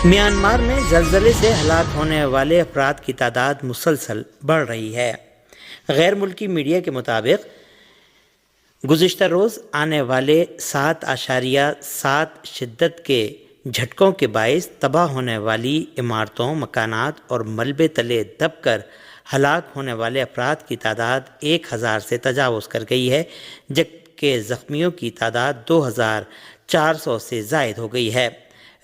Myanmar میں زلزلے سے ہلاک ہونے والے افراد کی تعداد مسلسل بڑھ رہی ہے۔ غیر ملکی میڈیا کے مطابق گزشتہ روز آنے والے 7.7 شدت کے جھٹکوں کے باعث تباہ ہونے والی عمارتوں، مکانات اور ملبے تلے دب کر ہلاک ہونے والے افراد کی تعداد 1000 سے تجاوز کر گئی ہے، جبکہ زخمیوں کی تعداد 2400 سے زائد ہو گئی ہے۔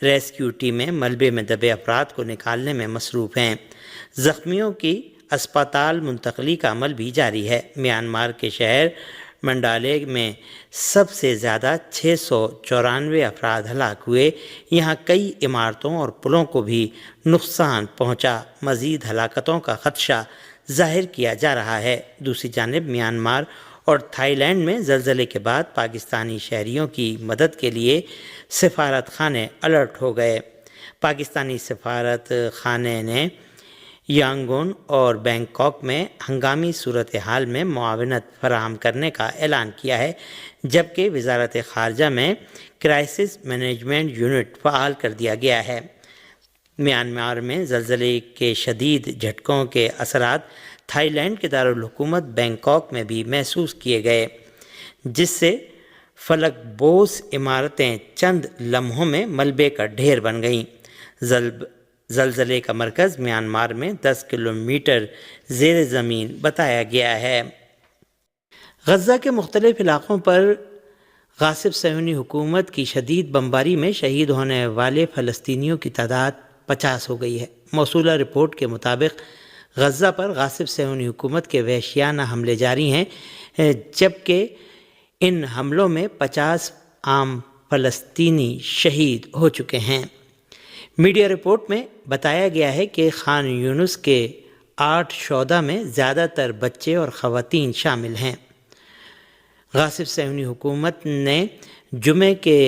ریسکیو ٹیمیں ملبے میں دبے افراد کو نکالنے میں مصروف ہیں۔ زخمیوں کی اسپتال منتقلی کا عمل بھی جاری ہے۔ میانمار کے شہر منڈالے میں سب سے زیادہ 694 افراد ہلاک ہوئے۔ یہاں کئی عمارتوں اور پلوں کو بھی نقصان پہنچا۔ مزید ہلاکتوں کا خدشہ ظاہر کیا جا رہا ہے۔ دوسری جانب میانمار اور تھائی لینڈ میں زلزلے کے بعد پاکستانی شہریوں کی مدد کے لیے سفارت خانے الرٹ ہو گئے۔ پاکستانی سفارت خانے نے یانگون اور بینکاک میں ہنگامی صورتحال میں معاونت فراہم کرنے کا اعلان کیا ہے، جبکہ وزارت خارجہ میں کرائسس مینجمنٹ یونٹ فعال کر دیا گیا ہے۔ میانمار میں زلزلے کے شدید جھٹکوں کے اثرات تھائی لینڈ کے دارالحکومت بینکاک میں بھی محسوس کیے گئے، جس سے فلک بوس عمارتیں چند لمحوں میں ملبے کا ڈھیر بن گئیں۔ زلزلے کا مرکز میانمار میں 10 کلومیٹر زیر زمین بتایا گیا ہے۔ غزہ کے مختلف علاقوں پر غاصب صہیونی حکومت کی شدید بمباری میں شہید ہونے والے فلسطینیوں کی تعداد 50 ہو گئی ہے۔ موصولہ رپورٹ کے مطابق غزہ پر غاصب صہیونی حکومت کے وحشیانہ حملے جاری ہیں، جبکہ ان حملوں میں 50 عام فلسطینی شہید ہو چکے ہیں۔ میڈیا رپورٹ میں بتایا گیا ہے کہ خان یونس کے 8 شہداء میں زیادہ تر بچے اور خواتین شامل ہیں۔ غاصب صہیونی حکومت نے جمعے کے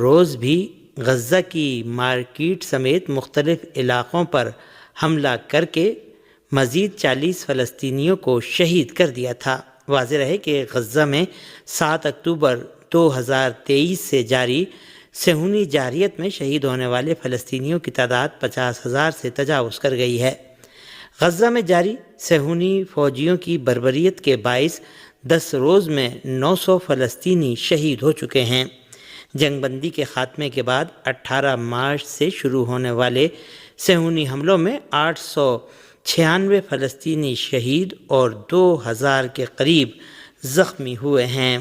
روز بھی غزہ کی مارکیٹ سمیت مختلف علاقوں پر حملہ کر کے مزید 40 فلسطینیوں کو شہید کر دیا تھا۔ واضح رہے کہ غزہ میں 7 اکتوبر 2023 سے جاری صہیونی جارحیت میں شہید ہونے والے فلسطینیوں کی تعداد 50,000 سے تجاوز کر گئی ہے۔ غزہ میں جاری صہیونی فوجیوں کی بربریت کے باعث 10 روز میں 900 فلسطینی شہید ہو چکے ہیں۔ جنگ بندی کے خاتمے کے بعد 18 مارچ سے شروع ہونے والے صہیونی حملوں میں 896 فلسطینی شہید اور 2000 کے قریب زخمی ہوئے ہیں۔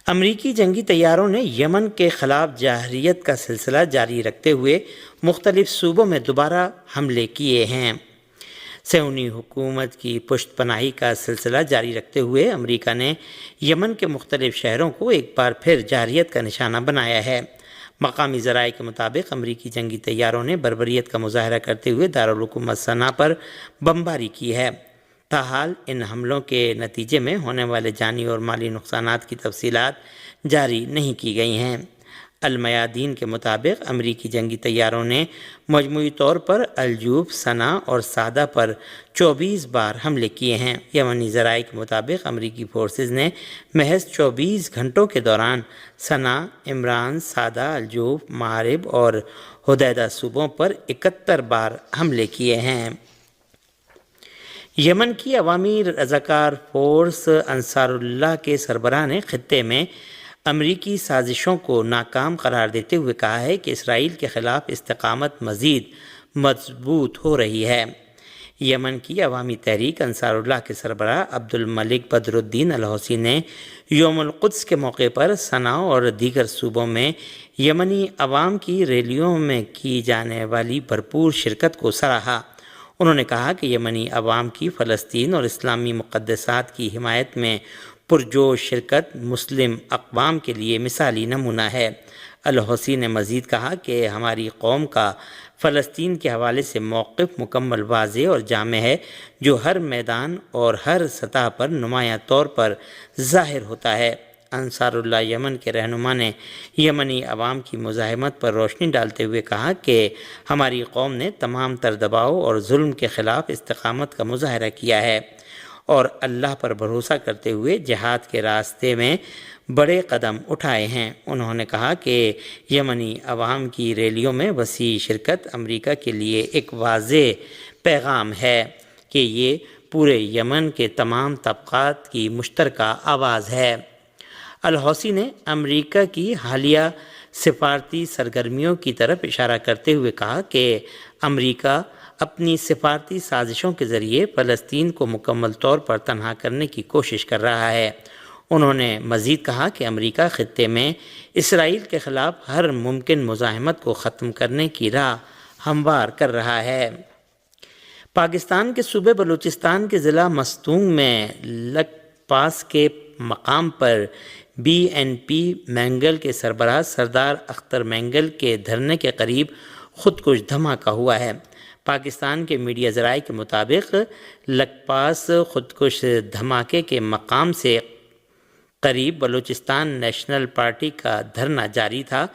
امریکی جنگی طیاروں نے یمن کے خلاف جارحیت کا سلسلہ جاری رکھتے ہوئے مختلف صوبوں میں دوبارہ حملے کیے ہیں۔ صہیونی حکومت کی پشت پناہی کا سلسلہ جاری رکھتے ہوئے امریکہ نے یمن کے مختلف شہروں کو ایک بار پھر جارحیت کا نشانہ بنایا ہے۔ مقامی ذرائع کے مطابق امریکی جنگی طیاروں نے بربریت کا مظاہرہ کرتے ہوئے دارالحکومت صنعا پر بمباری کی ہے۔ تاحال ان حملوں کے نتیجے میں ہونے والے جانی اور مالی نقصانات کی تفصیلات جاری نہیں کی گئی ہیں۔ المیادین کے مطابق امریکی جنگی طیاروں نے مجموعی طور پر الجوف، صنعا اور صعدہ پر 24 بار حملے کیے ہیں۔ یمنی ذرائع کے مطابق امریکی فورسز نے محض 24 گھنٹوں کے دوران صنعا، عمران، صعدہ، الجوف، مآرب اور حدیدہ صوبوں پر 71 بار حملے کیے ہیں۔ یمن کی عوامی رضاکار فورس انصار اللہ کے سربراہ نے خطے میں امریکی سازشوں کو ناکام قرار دیتے ہوئے کہا ہے کہ اسرائیل کے خلاف استقامت مزید مضبوط ہو رہی ہے۔ یمن کی عوامی تحریک انصار اللہ کے سربراہ عبد الملک بدر الدین الحوثی نے یوم القدس کے موقع پر صنعا اور دیگر صوبوں میں یمنی عوام کی ریلیوں میں کی جانے والی بھرپور شرکت کو سراہا۔ انہوں نے کہا کہ یمنی عوام کی فلسطین اور اسلامی مقدسات کی حمایت میں پرجوش شرکت مسلم اقوام کے لیے مثالی نمونہ ہے۔ الحوثی نے مزید کہا کہ ہماری قوم کا فلسطین کے حوالے سے موقف مکمل واضح اور جامع ہے، جو ہر میدان اور ہر سطح پر نمایاں طور پر ظاہر ہوتا ہے۔ انصار اللہ یمن کے رہنما نے یمنی عوام کی مزاحمت پر روشنی ڈالتے ہوئے کہا کہ ہماری قوم نے تمام تر دباؤ اور ظلم کے خلاف استقامت کا مظاہرہ کیا ہے اور اللہ پر بھروسہ کرتے ہوئے جہاد کے راستے میں بڑے قدم اٹھائے ہیں۔ انہوں نے کہا کہ یمنی عوام کی ریلیوں میں وسیع شرکت امریکہ کے لیے ایک واضح پیغام ہے کہ یہ پورے یمن کے تمام طبقات کی مشترکہ آواز ہے۔ الحوثی نے امریکہ کی حالیہ سفارتی سرگرمیوں کی طرف اشارہ کرتے ہوئے کہا کہ امریکہ اپنی سفارتی سازشوں کے ذریعے فلسطین کو مکمل طور پر تنہا کرنے کی کوشش کر رہا ہے۔ انہوں نے مزید کہا کہ امریکہ خطے میں اسرائیل کے خلاف ہر ممکن مزاحمت کو ختم کرنے کی راہ ہموار کر رہا ہے۔ پاکستان کے صوبے بلوچستان کے ضلع مستونگ میں لک پاس کے مقام پر بی این پی مینگل کے سربراہ سردار اختر مینگل کے دھرنے کے قریب خودکش دھماکہ ہوا ہے۔ پاکستان کے میڈیا ذرائع کے مطابق لک پاس خودکش دھماکے کے مقام سے قریب بلوچستان نیشنل پارٹی کا دھرنا جاری تھا۔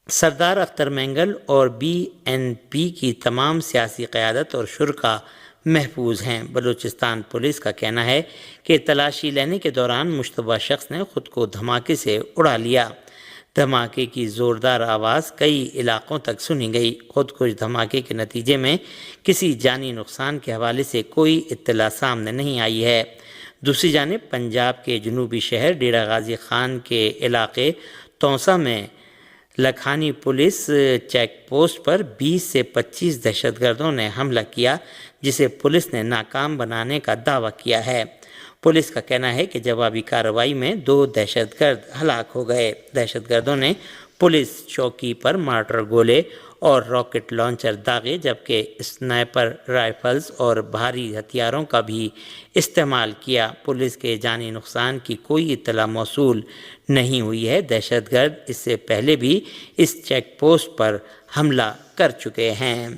سردار اختر مینگل اور بی این پی کی تمام سیاسی قیادت اور شرکاء محفوظ ہیں۔ بلوچستان پولیس کا کہنا ہے کہ تلاشی لینے کے دوران مشتبہ شخص نے خود کو دھماکے سے اڑا لیا۔ دھماکے کی زوردار آواز کئی علاقوں تک سنی گئی۔ خودکش دھماکے کے نتیجے میں کسی جانی نقصان کے حوالے سے کوئی اطلاع سامنے نہیں آئی ہے۔ دوسری جانب پنجاب کے جنوبی شہر ڈیرہ غازی خان کے علاقے تونسا میں لکھانی پولیس چیک پوسٹ پر 20 سے 25 دہشت گردوں نے حملہ کیا، جسے پولیس نے ناکام بنانے کا دعویٰ کیا ہے۔ پولیس کا کہنا ہے کہ جوابی کارروائی میں 2 دہشت گرد ہلاک ہو گئے۔ دہشت گردوں نے پولیس چوکی پر مارٹر گولے اور راکٹ لانچر داغے، جبکہ اسنائپر رائفلز اور بھاری ہتھیاروں کا بھی استعمال کیا۔ پولیس کے جانی نقصان کی کوئی اطلاع موصول نہیں ہوئی ہے۔ دہشت گرد اس سے پہلے بھی اس چیک پوسٹ پر حملہ کر چکے ہیں۔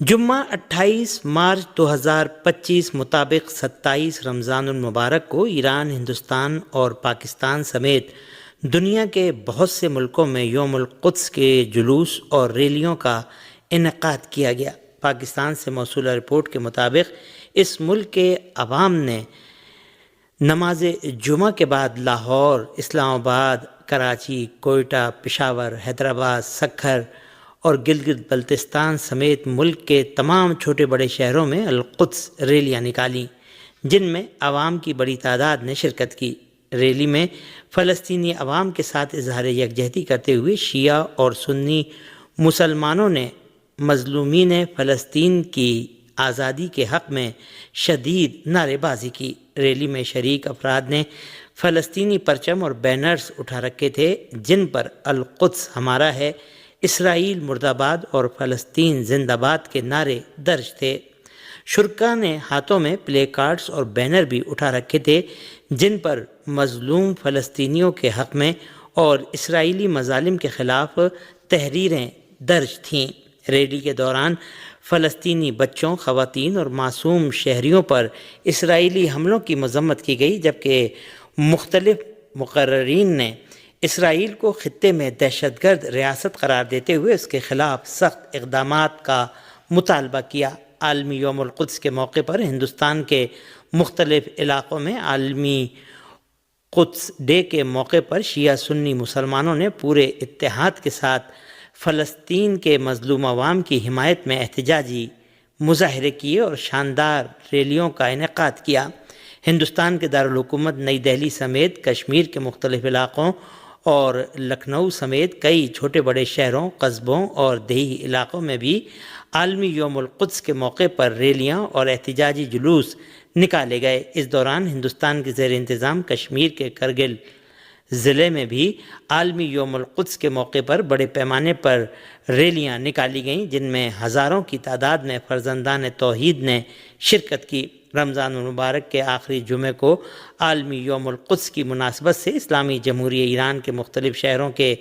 جمعہ 28 مارچ 2025 مطابق 27 رمضان المبارک کو ایران، ہندوستان اور پاکستان سمیت دنیا کے بہت سے ملکوں میں یوم القدس کے جلوس اور ریلیوں کا انعقاد کیا گیا۔ پاکستان سے موصولہ رپورٹ کے مطابق اس ملک کے عوام نے نماز جمعہ کے بعد لاہور، اسلام آباد، کراچی، کوئٹہ، پشاور، حیدرآباد، سکھر اور گلگت بلتستان سمیت ملک کے تمام چھوٹے بڑے شہروں میں القدس ریلیاں نکالیں، جن میں عوام کی بڑی تعداد نے شرکت کی۔ ریلی میں فلسطینی عوام کے ساتھ اظہار یکجہتی کرتے ہوئے شیعہ اور سنی مسلمانوں نے مظلومین فلسطین کی آزادی کے حق میں شدید نعرے بازی کی۔ ریلی میں شریک افراد نے فلسطینی پرچم اور بینرز اٹھا رکھے تھے جن پر القدس ہمارا ہے، اسرائیل مرد آباد اور فلسطین زندہ باد کے نعرے درج تھے۔ شرکاء نے ہاتھوں میں پلے کارڈز اور بینر بھی اٹھا رکھے تھے جن پر مظلوم فلسطینیوں کے حق میں اور اسرائیلی مظالم کے خلاف تحریریں درج تھیں۔ ریلی کے دوران فلسطینی بچوں، خواتین اور معصوم شہریوں پر اسرائیلی حملوں کی مذمت کی گئی، جبکہ مختلف مقررین نے اسرائیل کو خطے میں دہشت گرد ریاست قرار دیتے ہوئے اس کے خلاف سخت اقدامات کا مطالبہ کیا۔ عالمی یوم القدس کے موقع پر ہندوستان کے مختلف علاقوں میں عالمی قدس ڈے کے موقع پر شیعہ سنی مسلمانوں نے پورے اتحاد کے ساتھ فلسطین کے مظلوم عوام کی حمایت میں احتجاجی مظاہرے کیے اور شاندار ریلیوں کا انعقاد کیا۔ ہندوستان کے دارالحکومت نئی دہلی سمیت کشمیر کے مختلف علاقوں اور لکھنؤ سمیت کئی چھوٹے بڑے شہروں، قصبوں اور دیہی علاقوں میں بھی عالمی یوم القدس کے موقع پر ریلیاں اور احتجاجی جلوس نکالے گئے۔ اس دوران ہندوستان کے زیر انتظام کشمیر کے کرگل ضلع میں بھی عالمی یوم القدس کے موقع پر بڑے پیمانے پر ریلیاں نکالی گئیں، جن میں ہزاروں کی تعداد میں فرزندان توحید نے شرکت کی۔ رمضان المبارک کے آخری جمعے کو عالمی یوم القدس کی مناسبت سے اسلامی جمہوریہ ایران کے مختلف شہروں کے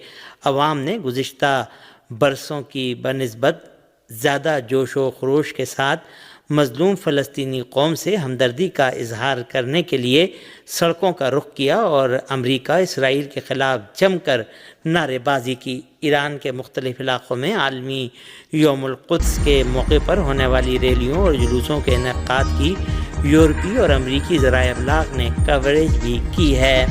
عوام نے گزشتہ برسوں کی بنسبت زیادہ جوش و خروش کے ساتھ مظلوم فلسطینی قوم سے ہمدردی کا اظہار کرنے کے لیے سڑکوں کا رخ کیا اور امریکہ اسرائیل کے خلاف جم کر نعرے بازی کی۔ ایران کے مختلف علاقوں میں عالمی یوم القدس کے موقع پر ہونے والی ریلیوں اور جلوسوں کے انعقاد کی یورپی اور امریکی ذرائع ابلاغ نے کوریج بھی کی ہے۔